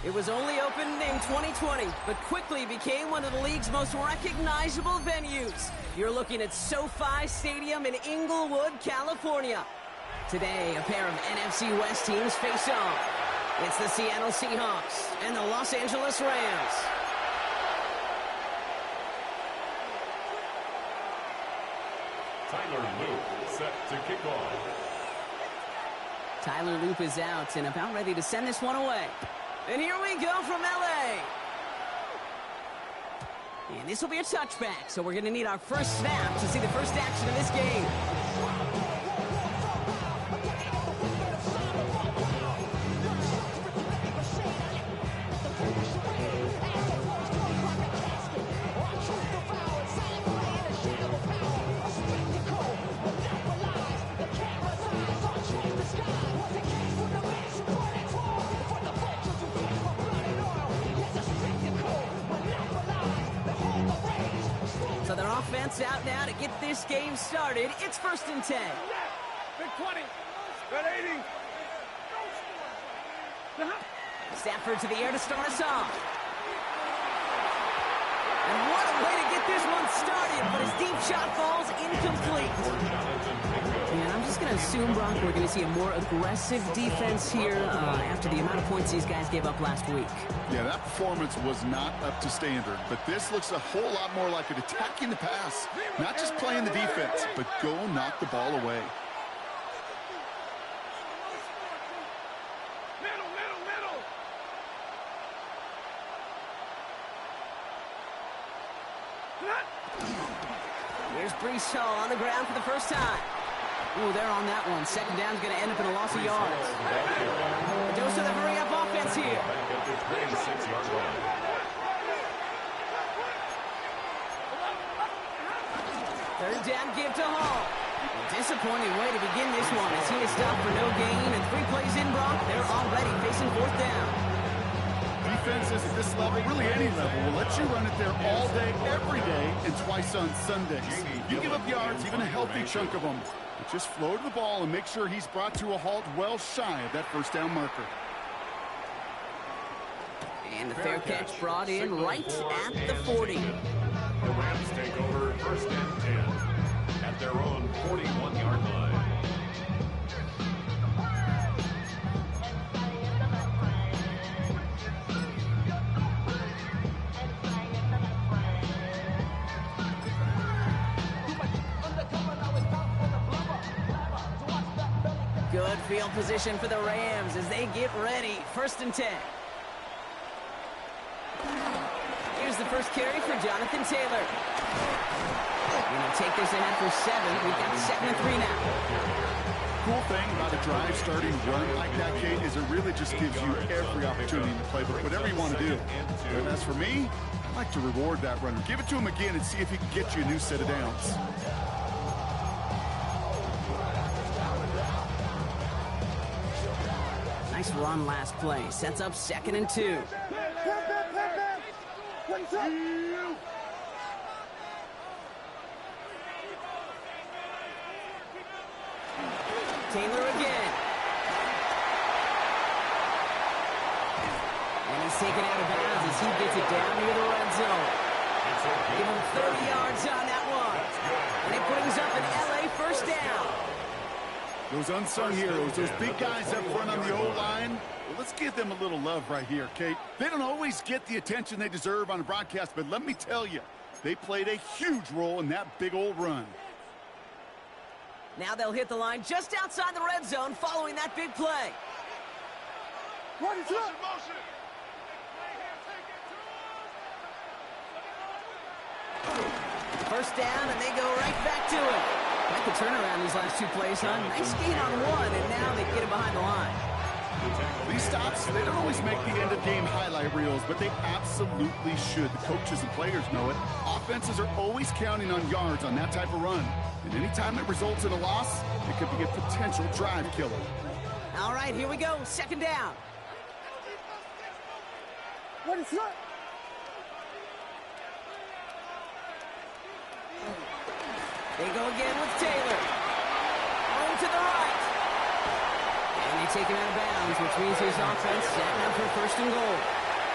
It was only opened in 2020, but quickly became one of the league's most recognizable venues. You're looking at SoFi Stadium in Inglewood, California. Today, a pair of NFC West teams face off. It's the Seattle Seahawks and the Los Angeles Rams. Tyler Loop set to kick off. Tyler Loop is out and about ready to send this one away. And here we go from LA. And this will be a touchback, so we're going to need our first snap to see the first action of this game. So their offense out now to get this game started. It's 1st and 10. Big 20. Good 80. Stafford to the air to start us off. And what a way to get this one started, but his deep shot falls incomplete. And I'm just going to assume, Brock, we're going to see a more aggressive defense here after the amount of points these guys gave up last week. Yeah, that performance was not up to standard, but this looks a whole lot more like it attacking the pass. Not just playing the defense, but go knock the ball away. Here's Breece Hall on the ground for the first time. Ooh, they're on that one. Second down's going to end up in a loss of yards. A dose of the hurry-up offense here. Third down give to Hall. A disappointing way to begin this one as he is stopped for no gain. And 3 plays in, Brock, they're already facing 4th down. Defenses at this level, really any level, will let you run it there all day, every day, and twice on Sundays. You give up yards, even a healthy chunk of them. But just flow to the ball and make sure he's brought to a halt well shy of that first down marker. And the fair catch brought in right at the 40. The Rams take over 1st and 10 at their own 41-yard line. Good field position for the Rams as they get ready. 1st and 10. Here's the first carry for Jonathan Taylor. Going to take this ahead for 7. We've got 2nd and 3 now. Cool thing about a drive starting run like that, Kate, is it really just gives you every opportunity in the playbook, whatever you want to do. And as for me, I like to reward that runner. Give it to him again and see if he can get you a new set of downs. Nice run last play. Sets up 2nd and 2. Taylor again. And he's taken out of bounds as he gets it down near the red zone. Give him 30 yards on that one. And it brings up an LA first down. Those unsung heroes, those big guys up front on the O-line, well, let's give them a little love right here, Kate. They don't always get the attention they deserve on a broadcast, but let me tell you, they played a huge role in that big old run. Now they'll hit the line just outside the red zone following that big play. Motion. First down, and they go right back to it. Like the turnaround these last 2 plays, huh? Nice gain on 1, and now they get it behind the line. These stops, they don't always make the end-of-game highlight reels, but they absolutely should. The coaches and players know it. Offenses are always counting on yards on that type of run. And anytime it results in a loss, it could be a potential drive killer. All right, here we go. 2nd down. What is that? They go again with Taylor. Home to the right. And they take him out of bounds, which means his offense setting up for first and goal.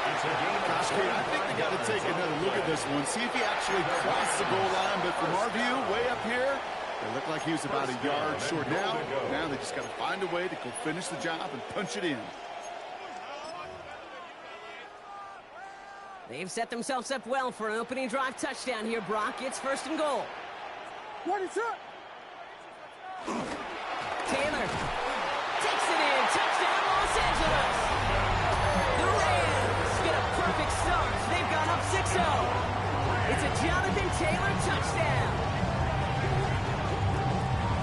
Gosh, Kate, I think they got to take another look at this one, see if he actually crossed the goal line. But from our view, way up here, it looked like he was about a yard short. Now they just got to find a way to go finish the job and punch it in. They've set themselves up well for an opening drive touchdown here, Brock. It's first and goal. What is up? Taylor takes it in. Touchdown, Los Angeles. The Rams get a perfect start. They've gone up 6-0. It's a Jonathan Taylor touchdown.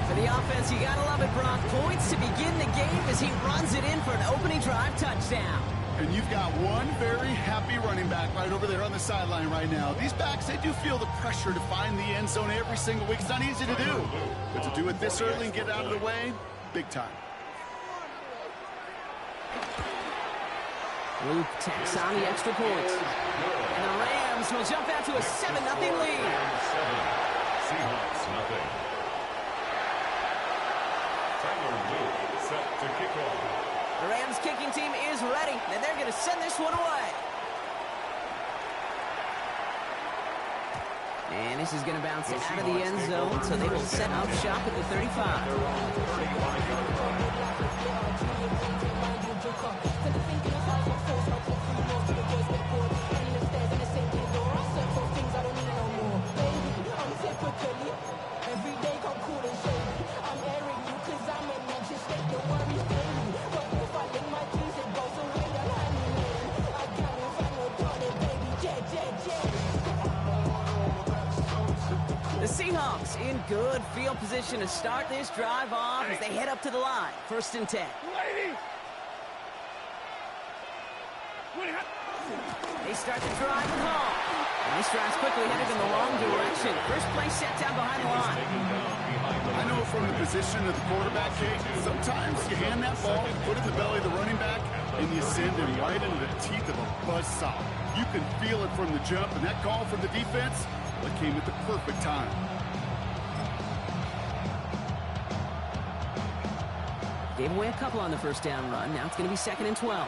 For the offense, you gotta love it, Brock. Points to begin the game as he runs it in for an opening drive touchdown. And you've got one very happy running back right over there on the sideline right now. These backs, they do feel the pressure to find the end zone every single week. It's not easy to do. But to do it this early and get out of the way, big time. Luke tacks on the extra point. And the Rams will jump out to a 7-0 lead. Seahawks, nothing. Tyler Luke set to kick off. The Rams kicking team is ready, and they're going to send this one away. And this is going to bounce out of the end zone, so they will set up shop at the 35. The Seahawks in good field position to start this drive off as they head up to the line. First and 10. They start the drive with Hall. And this drive's quickly headed in the wrong direction. First play set down behind the line. I know from the position of the quarterback, Kate, sometimes you hand that ball, put it in the belly of the running back, and you send him right into the teeth of a buzzsaw. You can feel it from the jump, and that call from the defense, well, it came at the perfect time. Gave away a couple on the first down run. Now it's going to be 2nd and 12.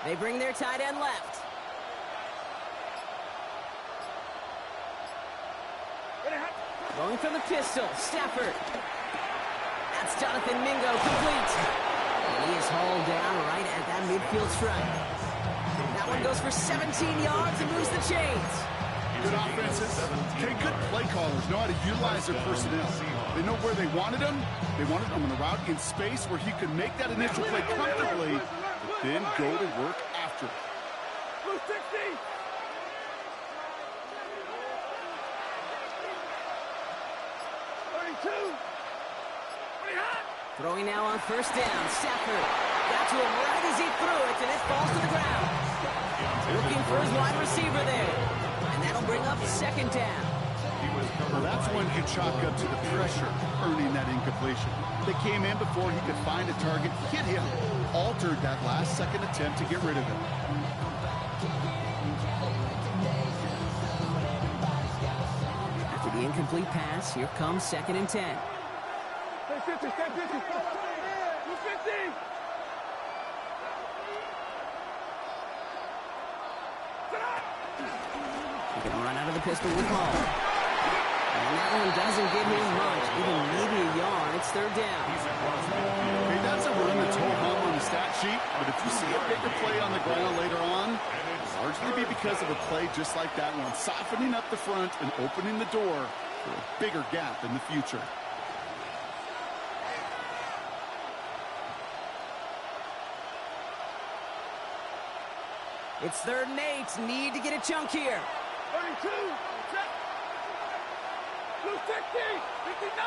They bring their tight end left. Going from the pistol, Stafford. That's Jonathan Mingo, complete. And he is hauled down right at that midfield stripe. That one goes for 17 yards and moves the chains. Good offenses. Okay, good play callers know how to utilize their personnel. They know where they wanted them. They wanted them on the route in space where he could make that initial play comfortably, but then go to work after. Blue 60. Throwing now on first down. Stafford got to him right as he threw it, and it falls to the ground. Looking for his wide receiver there. And that'll bring up 2nd down. Well, that's when you chalk up to the pressure, earning that incompletion. They came in before he could find a target, hit him, altered that last-second attempt to get rid of him. After the incomplete pass, here comes 2nd and 10. Stay 50, stay 50. Blue 50. He can run out of the pistol with Hall. And that one doesn't give him much, even maybe a yard. It's 3rd down. Hey, that's a run that's ho-hum on the stat sheet, but if you see a bigger play on the ground later on, it'll largely be because of a play just like that one, softening up the front and opening the door for a bigger gap in the future. It's 3rd and 8. Need to get a chunk here. 32. Check. Blue 60. 59.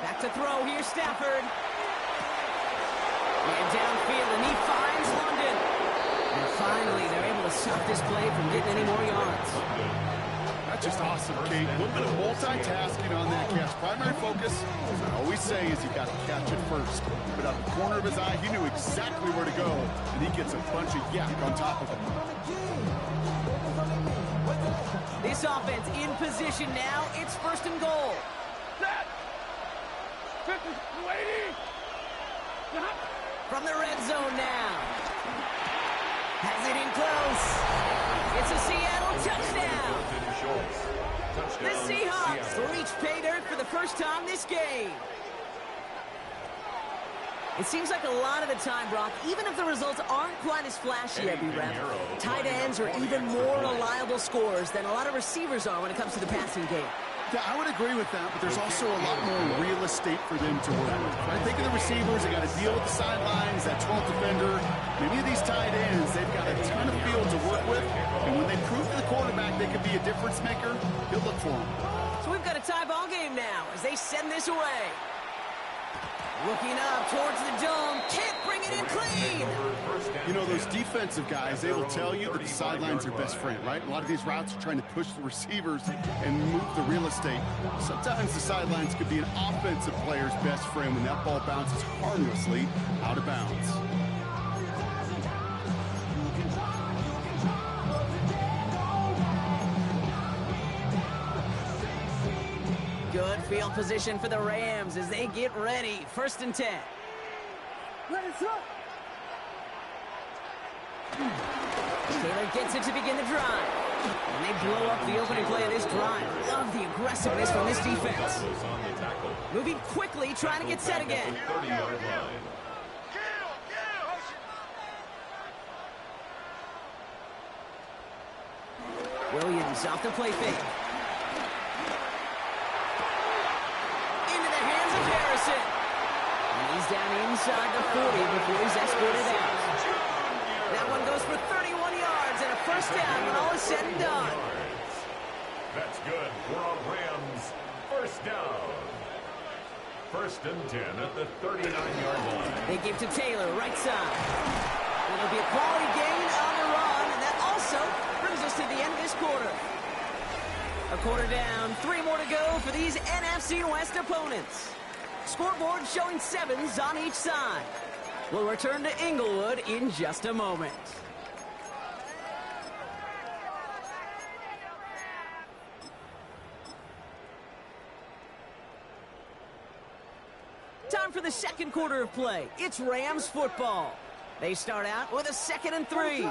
Back to throw here, Stafford. And downfield, and he finds London. And finally, they're able to stop this play from getting any more yards. That's just awesome, Kate. A little bit of multitasking on that catch. Primary focus, as I always say, is you got to catch it first. But out of the corner of his eye, he knew exactly where to go, and he gets a bunch of yak on top of him. This offense in position now. It's 1st and goal. Set. 50, waiting. From the red zone now. Has it in close. It's a Seattle touchdown. The Seahawks reach pay dirt for the first time this game. It seems like a lot of the time, Brock, even if the results aren't quite as flashy at B-Rep, tight ends are even more reliable scorers than a lot of receivers are when it comes to the passing game. Yeah, I would agree with that, but there's also a lot more real estate for them to work with. Right? Think of the receivers. They got to deal with the sidelines, that 12th defender. Many of these tight ends, they've got a ton of field to work with, and when they prove to the quarterback they can be a difference maker, he'll look for them. So we've got a tie ball game now as they send this away. Looking up towards the dome, can't bring it in clean. You know, those defensive guys, they will tell you that the sideline's their best friend, right? A lot of these routes are trying to push the receivers and move the real estate. Sometimes the sidelines could be an offensive player's best friend when that ball bounces harmlessly out of bounds. Good field position for the Rams as they get ready. 1st and 10. Taylor gets it to begin the drive. And they blow up the opening play of this drive. Love the aggressiveness from this defense. Moving quickly, trying to get set again. Williams off the play fake. And he's down inside the 40 before he's escorted out. That one goes for 31 yards and a 1st down when all is said and done. That's good for a Rams 1st down. 1st and 10 at the 39-yard line. They give to Taylor, right side. It'll be a quality gain on the run, and that also brings us to the end of this quarter. A quarter down, 3 more to go for these NFC West opponents. Scoreboard showing 7s on each side. We'll return to Inglewood in just a moment. Time for the 2nd quarter of play. It's Rams football. They start out with a 2nd and 3.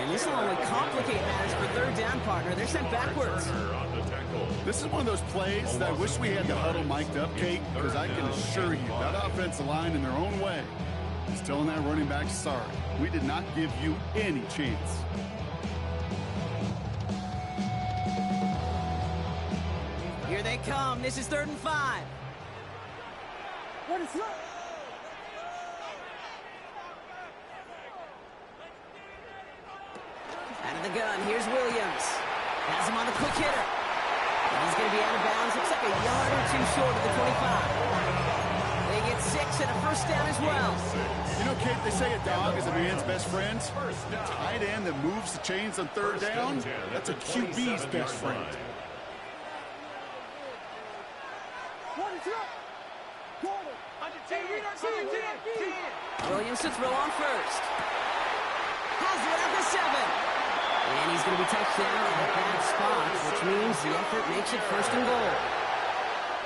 And this will only complicate matters for 3rd down, partner. They're sent backwards. This is one of those plays that I wish we had the huddle mic'd up, Kate, because I can assure you that offensive line in their own way is telling that running back, sorry, we did not give you any chance. Here they come. This is 3rd and 5. What is that? Out of the gun, here's Williams. Has him on the quick hitter. And he's going to be out of bounds. Looks like a yard or 2 short of the 25. They get 6 and a 1st down as well. You know, Kate, they say a dog is a man's best friend. A tight end that moves the chains on 3rd down, that's a QB's best friend. Williams to throw on 1st. Has it at the 7. And he's going to be touched down at that spot, which means the effort makes it 1st and goal.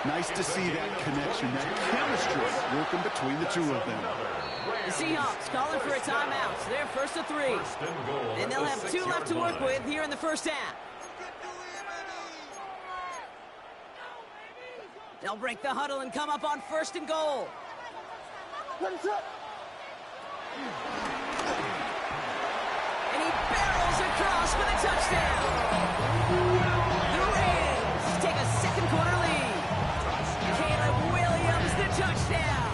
Nice to see that connection, that chemistry working between the two of them. The Seahawks calling for a timeout. So they're 1st and 3. And they'll have 2 left to work with here in the 1st half. They'll break the huddle and come up on 1st and goal. And he barrels across for the touchdown. The Rams take a 2nd quarter lead. Caleb Williams, the touchdown.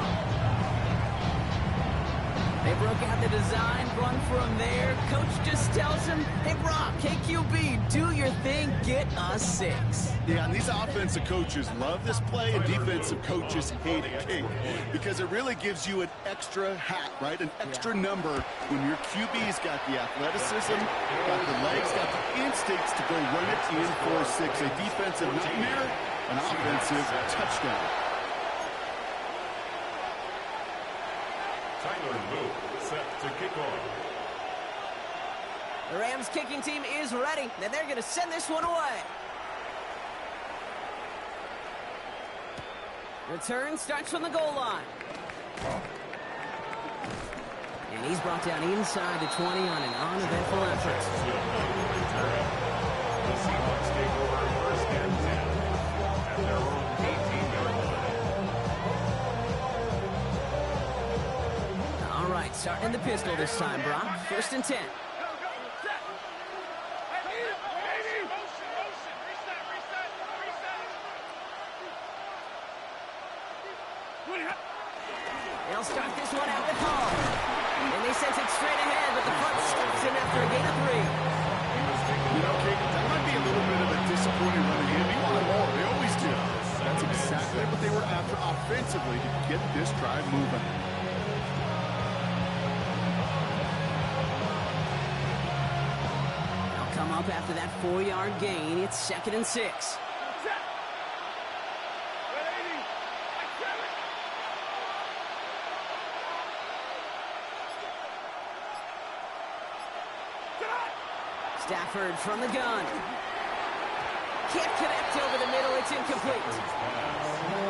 They broke out the design run from there. Coach just tells him, hey, Brock, KQB, do your thing, get a 6. Yeah, and these offensive coaches love this play, and defensive coaches hate it, King, because it really gives you an extra hat, right? An extra number when your QB's got the athleticism, got the legs, got the instincts to go run it in for a 6. A defensive nightmare, an offensive touchdown. Tyler Luke set to kick off. The Rams kicking team is ready, and they're going to send this one away. Return starts from the goal line. And he's brought down inside the 20 on an uneventful effort. The Seahawks take over first and 10 at their own 18-yard line. All right, starting in the pistol this time, Brock. First and 10. They'll start this one out with Hall. And they sense it straight ahead, but the front stops him after a gain of 3. You know, King, that might be a little bit of a disappointing run ahead. They wanted more. They always do. That's exactly what they were after offensively to get this drive moving. They'll come up after that 4-yard gain. It's 2nd and 6. Stafford from the gun. Can't connect over the middle. It's incomplete.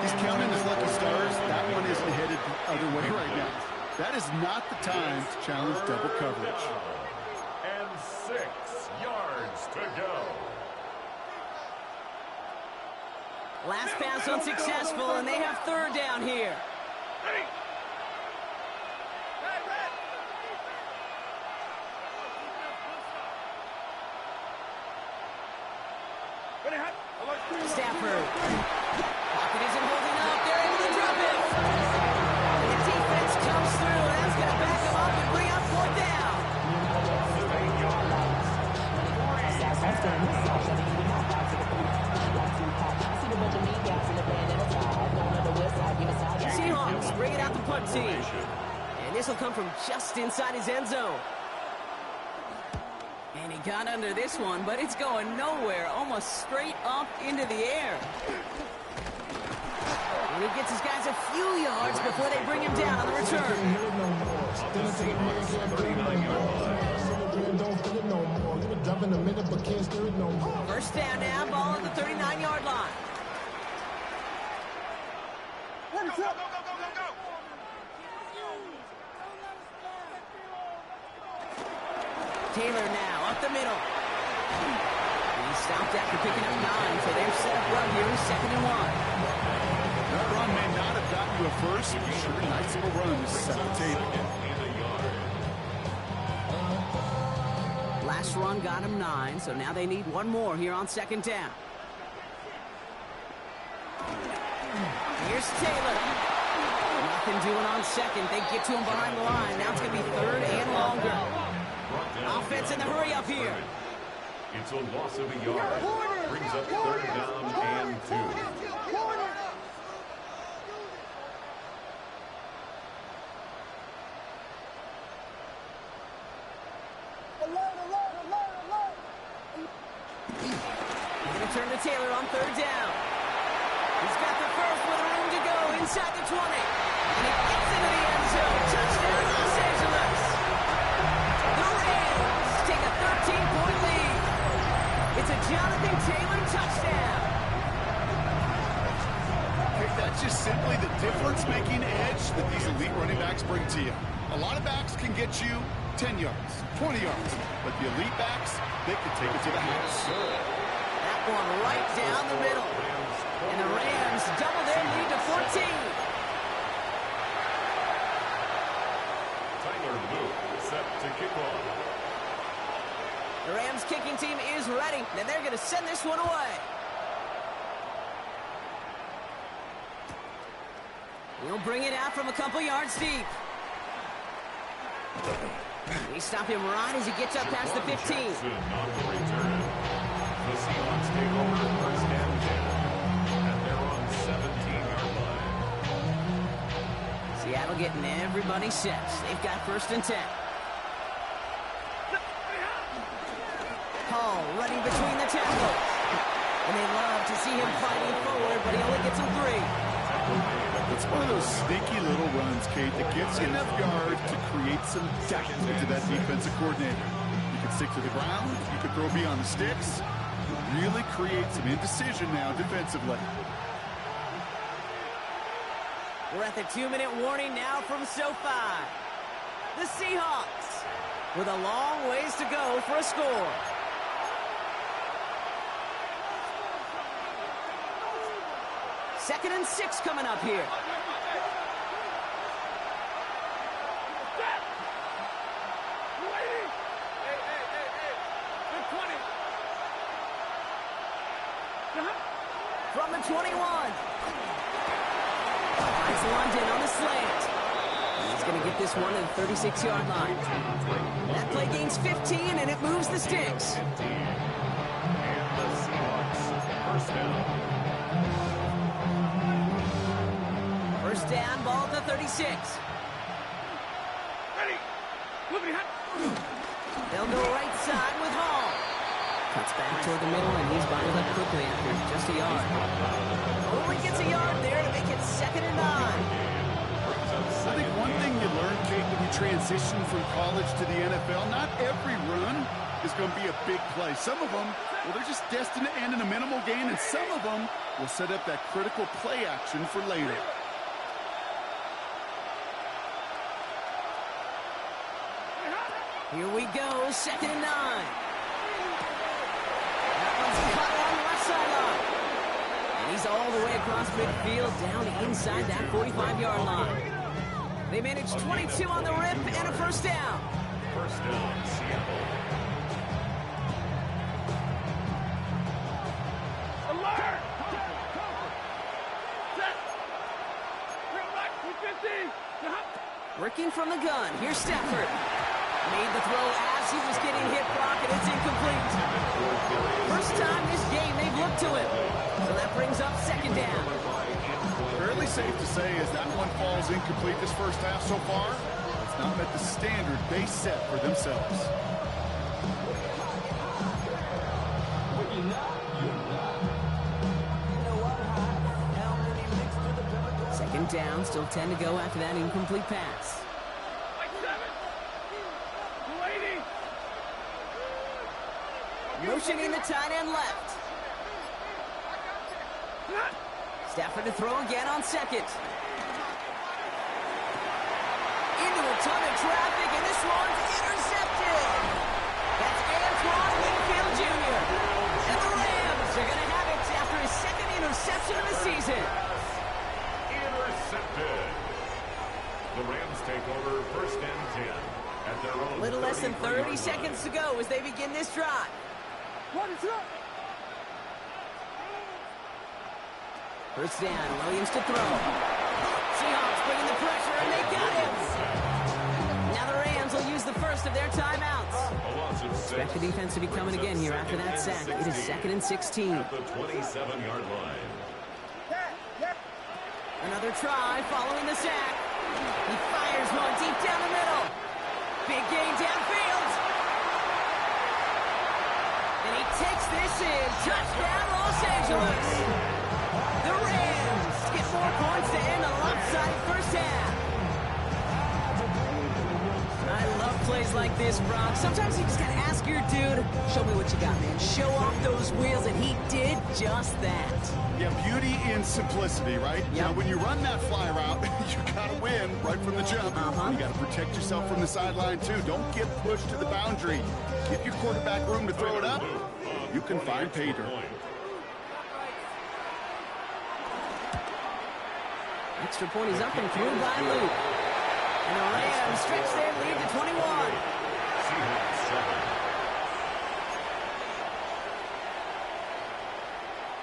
He's counting his lucky stars. That one isn't headed the other way right now. That is not the time to challenge double coverage. And 6 yards to go. Last pass unsuccessful, and they have 3rd down here. Stafford. Pocket isn't holding up. They're able to drop it. And the defense comes through, and that's going to back them up and bring up 4th down. Seahawks bring it out the punt team. And this will come from just inside his end zone. And he got under this one, but it's going nowhere, almost straight up into the air. And he gets his guys a few yards before they bring him down on the return. First down now, ball at the 39-yard line. Taylor now up the middle. He stopped after picking up 9, so they're set up well here, 2nd and 1. That run may not have gotten you a first, but sure, nice little run to set the table. Last run got him 9, so now they need one more here on 2nd down. Here's Taylor. Nothing doing on 2nd. They get to him behind the line. Now it's going to be 3rd and longer. Offense in the hurry up here. It's a loss of a yard. Brings up 3rd down and 2. He's going to turn to Taylor on 3rd down. He's got the first with room to go inside the 20. And he gets into the end zone. Touchdown, Los Angeles. The Rams take a 13-point lead. It's a Jonathan Taylor touchdown. That's just simply the difference-making edge that these elite running backs bring to you. A lot of backs can get you 10 yards, 20 yards, but the elite backs, they can take it to the house. That one right down the middle. And the Rams double their lead to 14. Tyler Luke set to kick off. The Rams kicking team is ready, and they're going to send this one away. He'll bring it out from a couple yards deep. They stop him right as he gets up past the 15. Jackson on the return. The Seahawks take over first and 10. And they're on 17-yard line. Seattle getting everybody set. They've got first and 10. Hall running between the tackles. And they love to see him fighting forward, but he only gets him 3. It's one of those sneaky little runs, Kate, that gives you enough yards to create some doubt into that defensive coordinator. You can stick to the ground, you can throw beyond the sticks, really create some indecision now defensively. We're at the 2-minute warning now from SoFi. The Seahawks with a long ways to go for a score. Second and 6 coming up here. From the 21. Finds London on the slant. He's going to get this one at the 36-yard line. That play gains 15, and it moves the sticks. And the Seahawks first down. First down, ball at the 36. They'll go right side with Hall. Cuts back toward the middle, and he's bottled up quickly after just a yard. Only gets a yard there to make it 2nd and 9. I think one thing you learn, Kate, when you transition from college to the NFL, not every run is going to be a big play. Some of them, well, they're just destined to end in a minimal gain, and some of them will set up that critical play action for later. Here we go, 2nd and 9. That one's caught on the left sideline. And he's all the way across midfield down inside that 45-yard line. They managed 22 on the rip and a first down. First down, Seattle. Alert! Set! Real back, 250. Working from the gun, here's Stafford. Made the throw as he was getting hit, Brock, and it's incomplete. First time this game they've looked to him. So that brings up 2nd down. Fairly safe to say as that one falls incomplete this first half so far, it's not met the standard they set for themselves. Second down, still 10 to go after that incomplete pass. Motioning the tight end left. Stafford to throw again on 2nd. Into a ton of traffic, and this one's intercepted. That's Antoine Winfield Jr. And the Rams are going to have it after his 2nd interception of the season. Intercepted. The Rams take over first and 10 at their own. Little less than 30 seconds to go as they begin this drive. First down, Williams to throw. Seahawks bringing the pressure, and they got him. Now the Rams will use the first of their timeouts. Expect the defense to be coming again here after that sack. It is 2nd and 16. At the 27-yard line. Another try following the sack. He fires one deep down the middle. Big gain downfield. And he takes this in. Touchdown, Los Angeles. The Rams get 4 points to end the lopsided first half. I love plays like this, Brock. Sometimes you just gotta ask your dude, show me what you got, man. Show off those wheels, and he did just that. Yeah, beauty in simplicity, right? Yep. Now, when you run that fly route, you gotta win right from the jump. You gotta protect yourself from the sideline, too. Don't get pushed to the boundary. Give your quarterback room to throw it up. You can find pay dirt. Extra point is up and through by Luke. And the Rams stretch their lead to 21. Seahawks 7.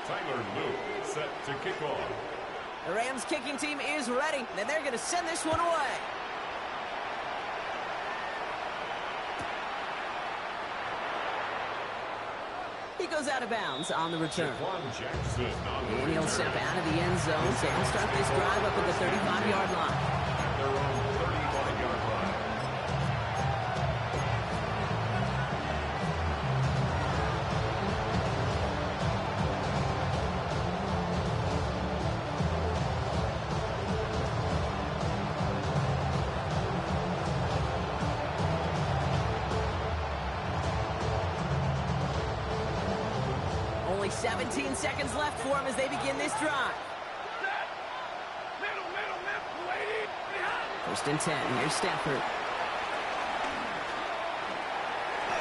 Tyler Luke set to kick off. The Rams kicking team is ready, and they're going to send this one away. goes out of bounds on the return. Jackson on the And he'll step out of the end zone, so he'll start this drive up at the 35-yard line. At their own 35-yard line. Only 17 seconds left for him as they begin this drive. First and 10. Here's Stafford.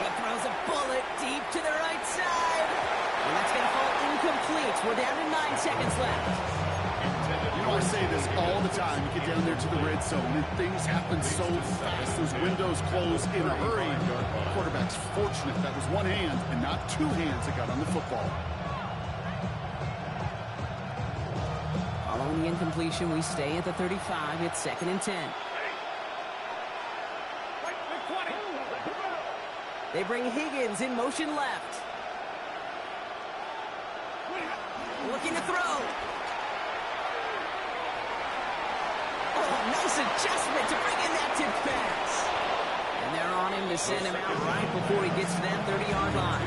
He throws a bullet deep to the right side. And that's going to fall incomplete. We're down to 9 seconds left. You know, I say this all the time. You get down there to the red zone, and things happen so fast. Those windows close in a hurry. The quarterback's fortunate that was one hand and not two hands that got on the football. Following the incompletion, we stay at the 35. It's 2nd and 10. They bring Higgins in motion left. Looking to throw. Oh, nice adjustment to bring in that tip pass. And they're on him to send him out right before he gets to that 30-yard line.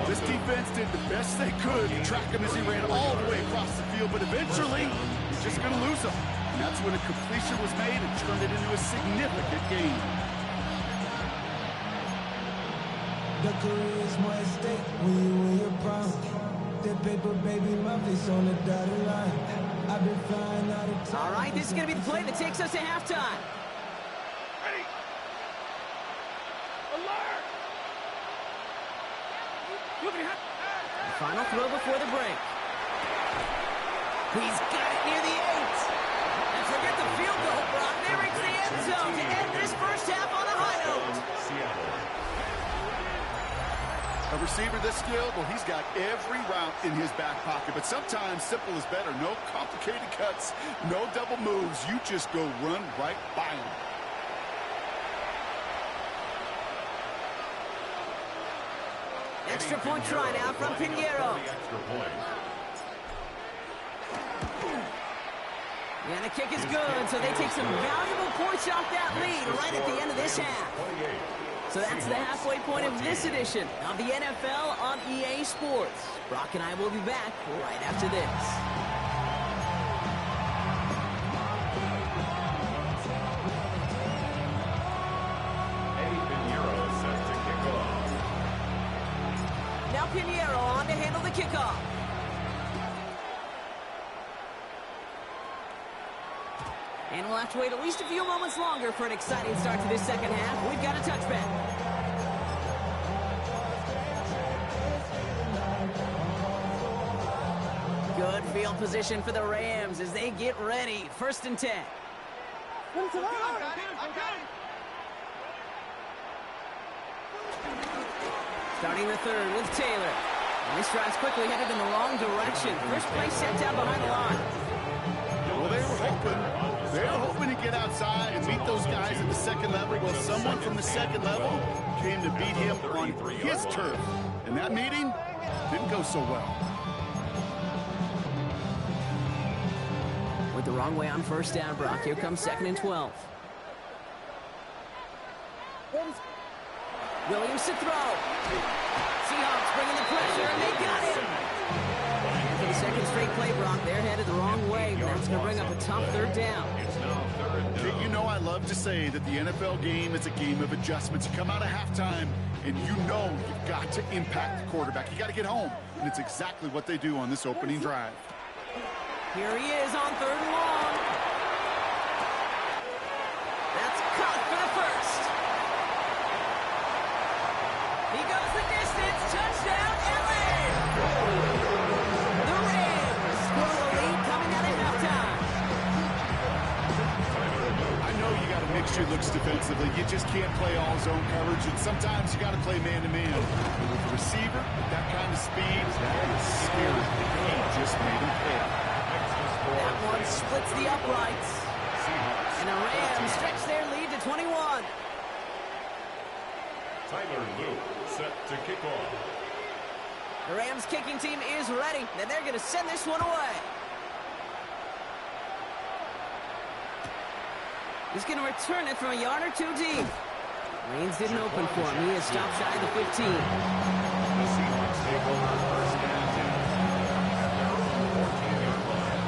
This defense did the best they could to track him as he ran all the way across the field, but eventually, he's just going to lose him. And that's when a completion was made and turned it into a significant gain. The career is more at stake when you win your prime. That paper, baby, my face on the dotted line. I've been flying out of time. All right, this is going to be the play that takes us to halftime. The final throw before the break. He's got it near the 8. And forget the field goal, Brock. They reach the end zone to end this first half on a high note. A receiver this skilled, well, he's got every route in his back pocket, but sometimes simple is better. No complicated cuts, no double moves. You just go run right by him. Extra point try now from Pinheiro. And the kick is good, so they take some valuable points off that lead right at the end of this half. So that's the halfway point of this edition of the NFL on EA Sports. Brock and I will be back right after this. Now Pinheiro on to handle the kickoff. And we'll have to wait at least a few moments longer for an exciting start to this second half. We've got a touchback. Good field position for the Rams as they get ready. 1st and 10. Starting the third with Taylor. And this drive's quickly headed in the wrong direction. First play set down behind the line. Well, they were hoping to get outside and beat those guys at the second level. Well, someone from the second level came to beat him on his turf. And that meeting didn't go so well. With the wrong way on 1st down, Brock. Here comes 2nd and 12. Williams to throw. Seahawks bringing the pressure, and they got him. And for the second straight play, Brock, they're headed the wrong way, but that's going to bring up a tough 3rd down. You know I love to say that the NFL game is a game of adjustments. You come out of halftime, and you know you've got to impact the quarterback. You got to get home, and it's exactly what they do on this opening drive. Here he is on 3rd and long. That's caught for the first. He goes the distance. Touchdown, LA! The Rams score the lead coming out of halftime. I know you got to mix your looks defensively. You just can't play all zone coverage, and sometimes you got to play man-to-man. But with the receiver, with that kind of speed, that is scary. He just made him pay. That one splits the uprights. And the Rams stretch their lead to 21. Tyler Luke set to kick off. The Rams kicking team is ready, and they're going to send this one away. He's going to return it from a yard or two deep. Lanes didn't open for him. He has stopped shy of the 15. The Seahawks take over first and 10 at their own 14-yard line.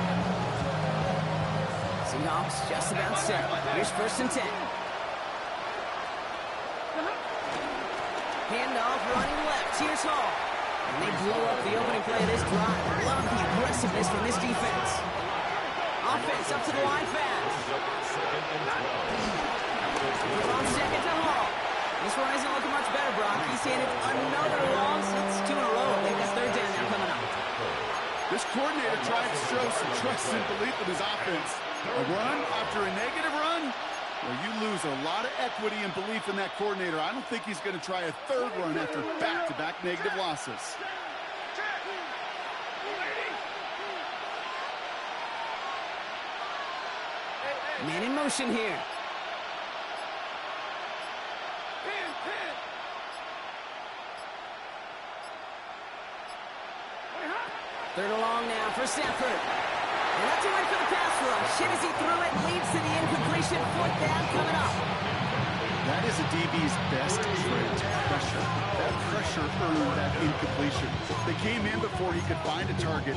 Seahawks just about set. Here's first and 10. Handoff running left. Here's Hall. And they blow up the opening play of this drive. Love the aggressiveness from this defense. Offense up to the line fast. He's on second to Hall. This one isn't looking much better, Brock. He's handed another loss. It's 2 in a row. They've got third down now coming up. This coordinator tries to show some trust and belief in his offense. A run after a negative run? Well, you lose a lot of equity and belief in that coordinator. I don't think he's going to try a third run after back-to-back negative losses. Man in motion here. Third along now for Stafford. And that's away for the pass rush. As he threw it, leads to the incompletion. Fourth down coming up. That is a DB's best friend, pressure. That pressure earned that incompletion. They came in before he could find a target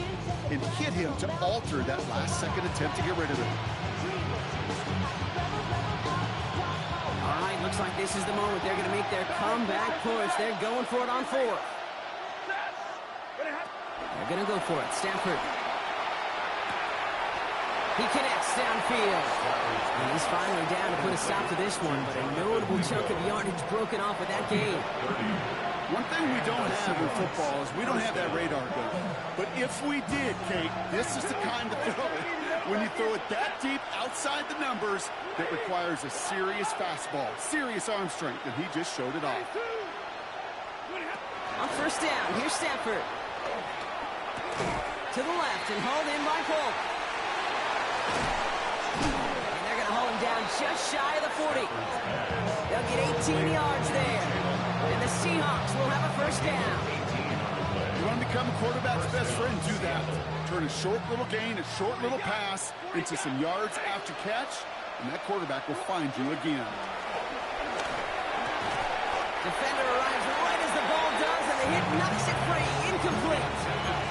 and hit him to alter that last-second attempt to get rid of it. All right, looks like this is the moment. They're going to make their comeback push. They're going for it on fourth. They're going to go for it. Stafford. He connects downfield. And he's finally down to put a stop to this one, but a notable chunk of yardage broken off with that gain. One thing we don't have in football is we don't have that radar gun. But if we did, Kate, this is the kind to throw it. When you throw it that deep outside the numbers, that requires a serious fastball, serious arm strength, and he just showed it off. On first down, here's Stafford. To the left and hauled in by Polk. And they're going to haul him down just shy of the 40. They'll get 18 yards there. And the Seahawks will have a first down. You want to become a quarterback's best friend, do that. Turn a short little gain, a short little pass into some yards after catch, and that quarterback will find you again. Defender arrives right as the ball does, and the hit knocks it free. Incomplete.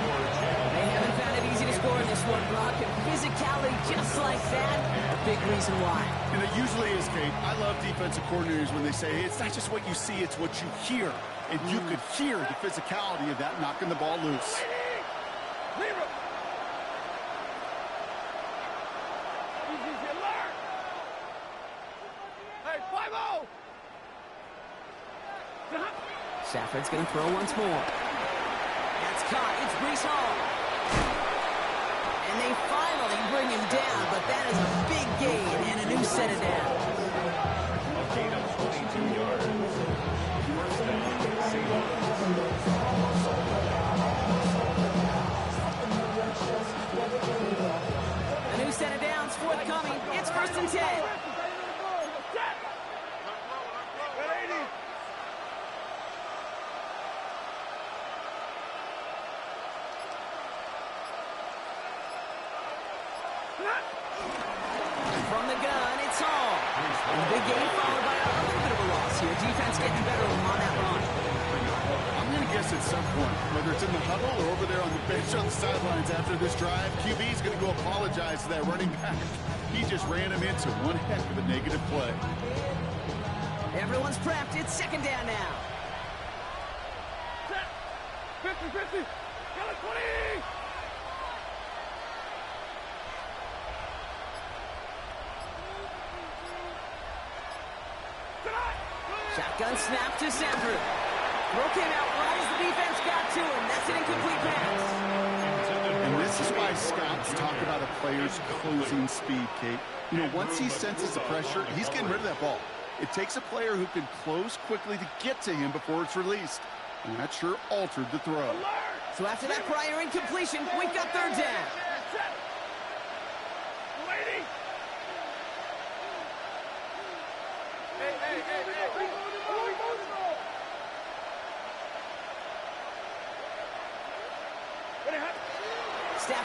They haven't found it easy to score in this one, Brock, and physicality just like that, a big reason why. And it usually is, Kate. I love defensive coordinators when they say, hey, it's not just what you see, it's what you hear. And you could hear the physicality of that knocking the ball loose. Stafford's going to throw once more. That's caught. It's Breece Hall. And they finally bring him down, but that is a big gain and a new set of downs. A gain of 22 yards. First down, Seahawks. A new set of downs forthcoming. It's first and 10. From the gun, it's Hall. And big gain followed by a little bit of a loss here. Defense getting better on that run. I'm going to guess at some point, whether it's in the huddle or over there on the bench on the sidelines after this drive, QB's going to go apologize to that running back. He just ran him into one heck of a negative play. Everyone's prepped. It's second down now. 50-50. Got a 20. Shotgun snap to Stafford. Throw came out right as the defense got to him. That's an incomplete pass. And this is why scouts talk about a player's closing speed, Kate. You know, once he senses the pressure, he's getting rid of that ball. It takes a player who can close quickly to get to him before it's released. And that sure altered the throw. So after that prior incompletion, we've got third down.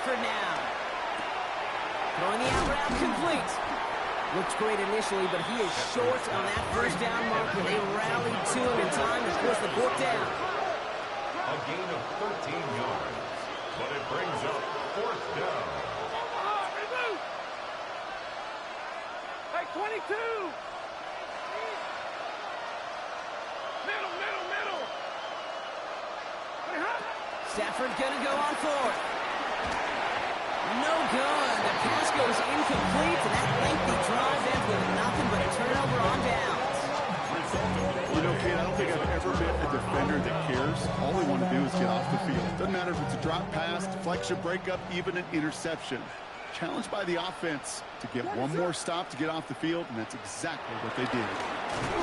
Stafford now. Throwing the out route complete. Looks great initially, but he is short on that first down marker. They rallied to him in time and forced the fourth down. A gain of 13 yards, but it brings up fourth down. Hey, 22! Middle! Hey, huh? Stafford gonna go on fourth. No good. The pass goes incomplete, and that lengthy drive ends with nothing but a turnover on downs. You know, kid, I don't think I've ever met a defender that cares. All they want to do is get off the field. Doesn't matter if it's a drop pass, deflection, breakup, even an interception. Challenged by the offense to get one more stop to get off the field, and that's exactly what they did.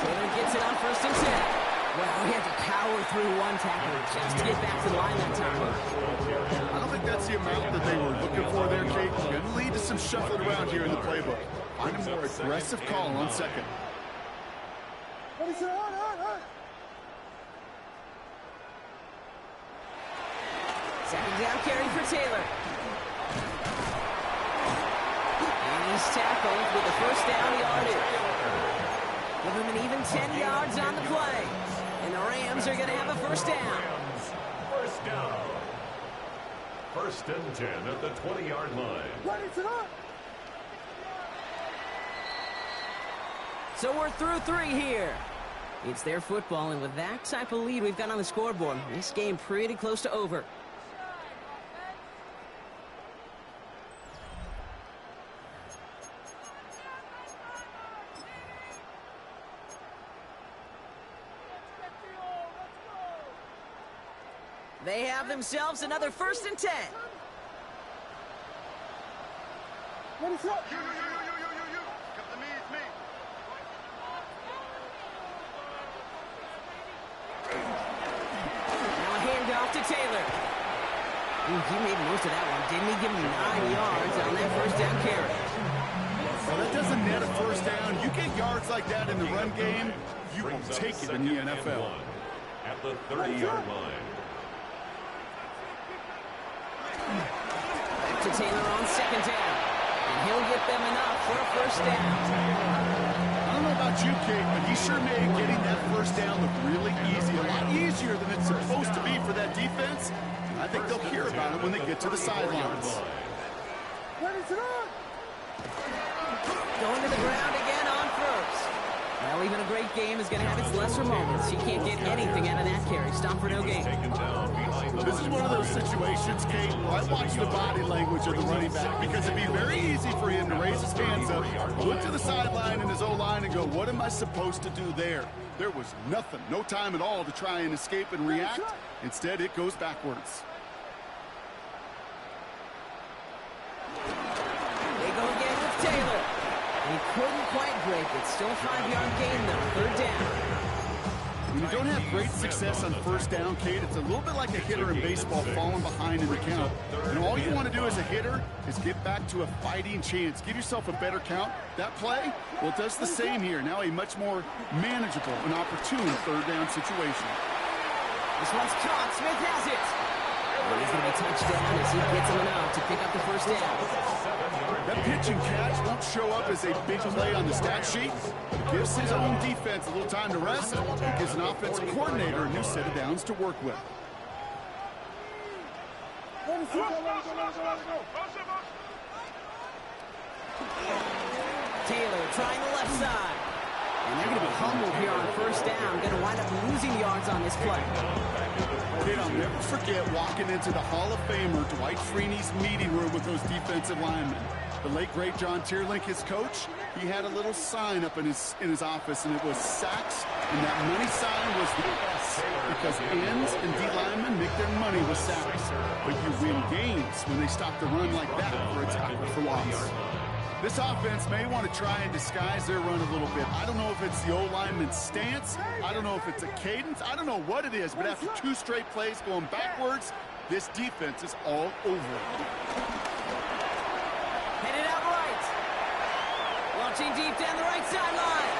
Taylor gets it on 1st and 10. Well, he had to power through one tackle just to get back to the line that time. I don't think that's the amount that they were looking for there, Kate. Going to lead to some shuffling around here in the playbook. Find a more aggressive call on second. Second down carry for Taylor. And he's tackled with the first down yardage. Give him an even 10 yards on the play. And the Rams are going to have a first down. First down. 1st and 10 at the 20-yard line. So we're through 3 here. It's their football, and with that type of lead we've got on the scoreboard, this game pretty close to over. They have themselves another 1st and 10. What is up? Now a handoff to Taylor. Ooh, he made most of that one, didn't he? Give him 9 yards on that first down carry. Well, that doesn't net a first down. You get yards like that in the run game, you will take it in the NFL. At the 30-yard line. Back to Taylor on 2nd down. And he'll get them enough for a first down. I don't know about you, Kate, but he sure made getting that first down look really easy. A lot easier than it's supposed to be for that defense. And I think they'll hear about it when they get to the sidelines. Going to the ground again on 1st. Well, even a great game is going to have its lesser moments. You can't get anything out of that carry. Stop for no gain. This is one of those situations, Kate, where I watch the body language of the running back because it'd be very easy for him to raise his hands up, look to the sideline in his O-line and go, what am I supposed to do there? There was nothing, no time at all to try and escape and react. Instead, it goes backwards. They go again with Taylor. He couldn't quite break it. Still a 5-yard gain, though. 3rd down. When you don't have great success on first down, Kate, it's a little bit like a hitter in baseball falling behind in the count. And all you want to do as a hitter is get back to a fighting chance. Give yourself a better count. That play, well, it does the same here. Now a much more manageable and opportune 3rd down situation. This one's caught. Smith has it. Well, he's going to be touchdown as he gets him enough to pick up the first down. That pitch and catch won't show up as a big play on the stat sheet. It gives his own defense a little time to rest. It gives an offensive coordinator a new set of downs to work with. Taylor trying the left side. And they're going to be humbled here on 1st down. Going to wind up losing yards on this play. Kid, I'll never forget walking into the Hall of Famer Dwight Freeney's meeting room with those defensive linemen. The late, great John Tierlink, his coach, he had a little sign up in his office, and it was sacks, and that money sign was the S, because ends and D linemen make their money with sacks. But you win games when they stop the run like that for a tackle for loss. This offense may want to try and disguise their run a little bit. I don't know if it's the O-lineman's stance. I don't know if it's a cadence. I don't know what it is, but after 2 straight plays going backwards, this defense is all over it. Headed out right. Launching deep down the right sideline.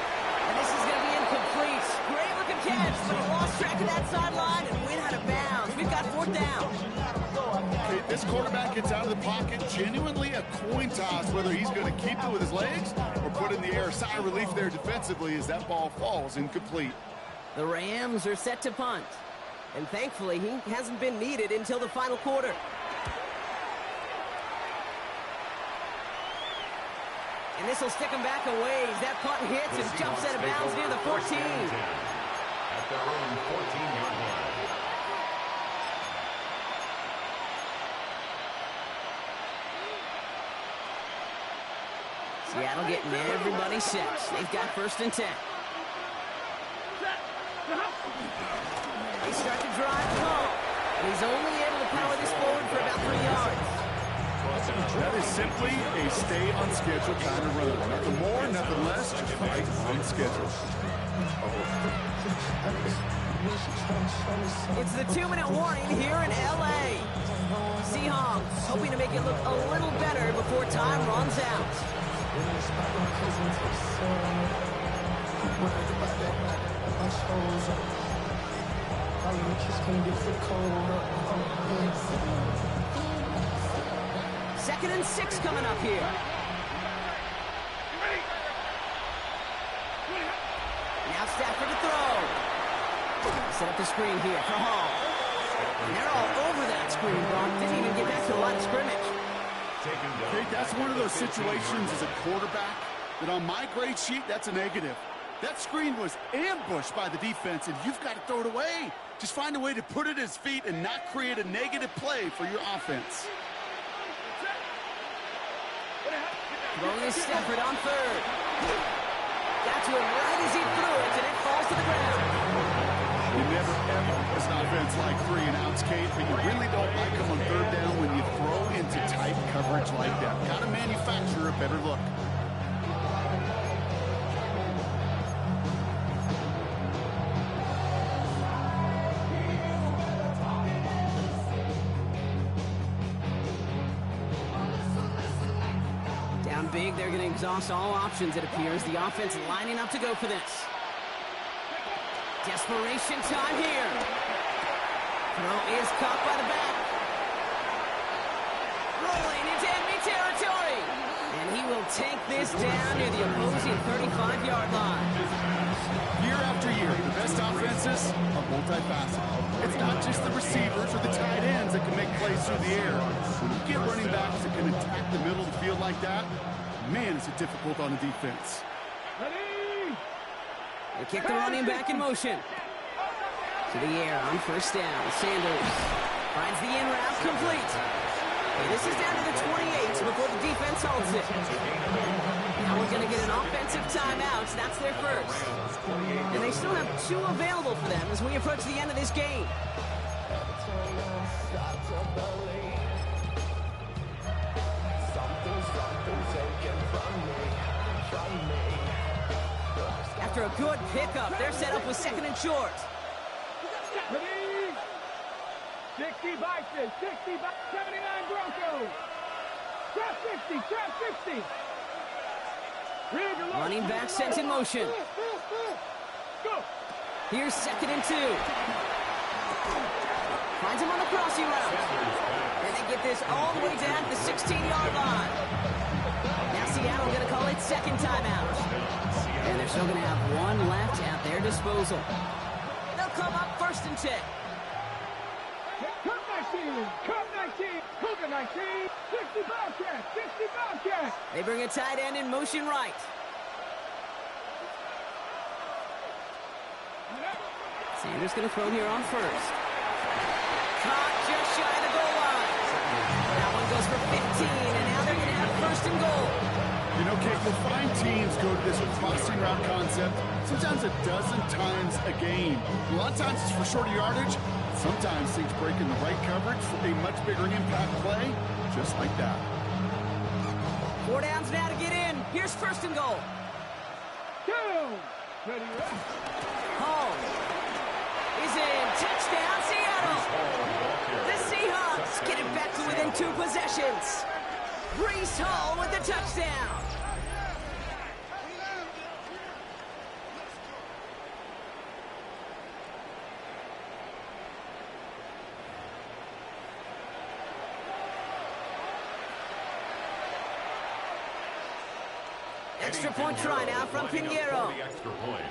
And this is going to be incomplete. Great looking catch, but he lost track of that sideline and went out of bounds. We've got 4th down. Kate, this quarterback gets out of the pocket, genuinely a coin toss whether he's going to keep it with his legs or put in the air. Sigh of relief there defensively as that ball falls incomplete. The Rams are set to punt. And thankfully, he hasn't been needed until the final quarter. And this will stick him back a ways. That punt hits and jumps out of bounds near the 14. At their own 14-yard line. Seattle getting everybody set. They've got 1st and 10. They start to drive home. And he's only able to power this forward for about 3 yards. That is simply a stay on schedule kind of run. Nothing more, nothing less, just right on schedule. It's the 2-minute warning here in L.A. Seahawks hoping to make it look a little better before time runs out. Second and 6 coming up here. Now Stafford to throw. Set up the screen here for Hall. And they're all over that screen, Brock. Didn't even get back to the line of scrimmage. Kate, that's one of those situations as a quarterback that on my grade sheet, that's a negative. That screen was ambushed by the defense, and you've got to throw it away. Just find a way to put it at his feet and not create a negative play for your offense. Throwing is Stafford on 3rd. Got to him right as he threw it, and it falls to the ground. You never, ever, as an offense like 3-and-outs, Kate, but you really don't like them on 3rd down when you throw into tight coverage like that. Got to manufacture a better look. Down big, they're going to exhaust all options, it appears. The offense lining up to go for this. Desperation time here. Throw is caught by the back. Rolling into enemy territory. And he will take this down near the opposing 35-yard line. Year after year, the best offenses are multifaceted. It's not just the receivers or the tight ends that can make plays through the air. When you get running backs that can attack the middle of the field like that, man, is it difficult on the defense. They kick the running back in motion. To the air on 1st down. Sanders finds the in route complete. Okay, this is down to the 28 before the defense holds it. Now we're going to get an offensive timeout. That's their first. And they still have 2 available for them as we approach the end of this game. After a good pickup, they're set up with 2nd and short. 60 Bison, 60 by 79 Broncos. Trap 60, trap 60. Running back sent in motion. Go. Here's 2nd and 2. Finds him on the crossing route. And they get this all the way down to the 16-yard line. Now Seattle going to call it 2nd timeout. And they're still going to have 1 left at their disposal. They'll come up 1st and 10. Cut 19, cut 19, Cougar 19, 60 Bobcat, 60 Bobcat. They bring a tight end in motion right. Sanders going to throw here on 1st. Caught just shy of the goal line. That one goes for 15, and now they're going to have 1st and goal. You know, Kate, you'll find teams go to this crossing route concept sometimes a dozen times a game. A lot of times it's for shorter yardage. Sometimes things break in the right coverage for a much bigger impact play, just like that. 4 downs now to get in. Here's 1st and goal. Go. Ready, right? Hall is in. Touchdown, Seattle. The Seahawks get it back to within 2 possessions. Breece Hall with the touchdown. Extra point try now from Pinheiro. Extra point.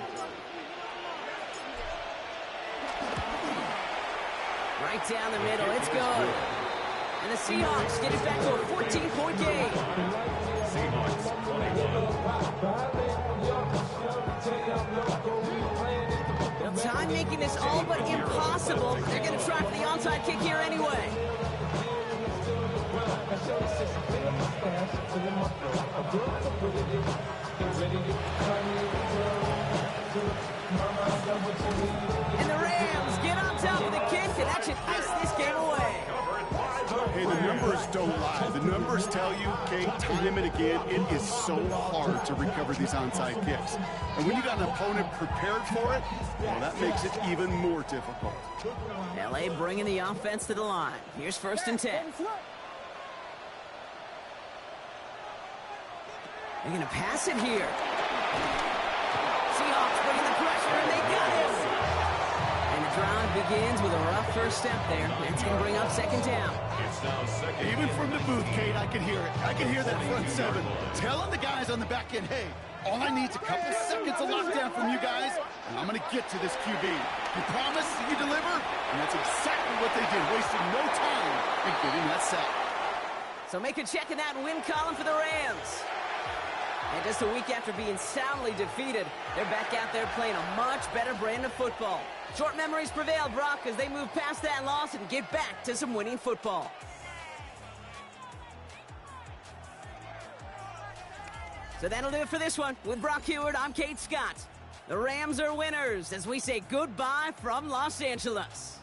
Right down the middle, it's good. And the Seahawks get it back to a 14-point game. Seahawks 21. Now, time making this all but impossible. They're going to try for the onside kick here anyway. And the Rams get on top of the kick, and that should ice this game away. Hey, the numbers don't lie. The numbers tell you, Kate, time and again, it is so hard to recover these onside kicks. And when you got an opponent prepared for it, well, that makes it even more difficult. L.A. bringing the offense to the line. Here's 1st and 10. They're going to pass it here. Seahawks bringing the pressure, and they got him. And the drive begins with a rough first step there. That's going to bring up 2nd down. It's now 2nd. Even from the booth, Kate, I can hear it. I can hear that front 7 telling the guys on the back end, hey, all I need is a couple seconds of lockdown from you guys, and I'm going to get to this QB. You promise, you deliver, and that's exactly what they did, wasting no time in getting that sack. So make a check in that win column for the Rams. And just a week after being soundly defeated, they're back out there playing a much better brand of football. Short memories prevail, Brock, as they move past that loss and get back to some winning football. So that'll do it for this one. With Brock Huard, I'm Kate Scott. The Rams are winners as we say goodbye from Los Angeles.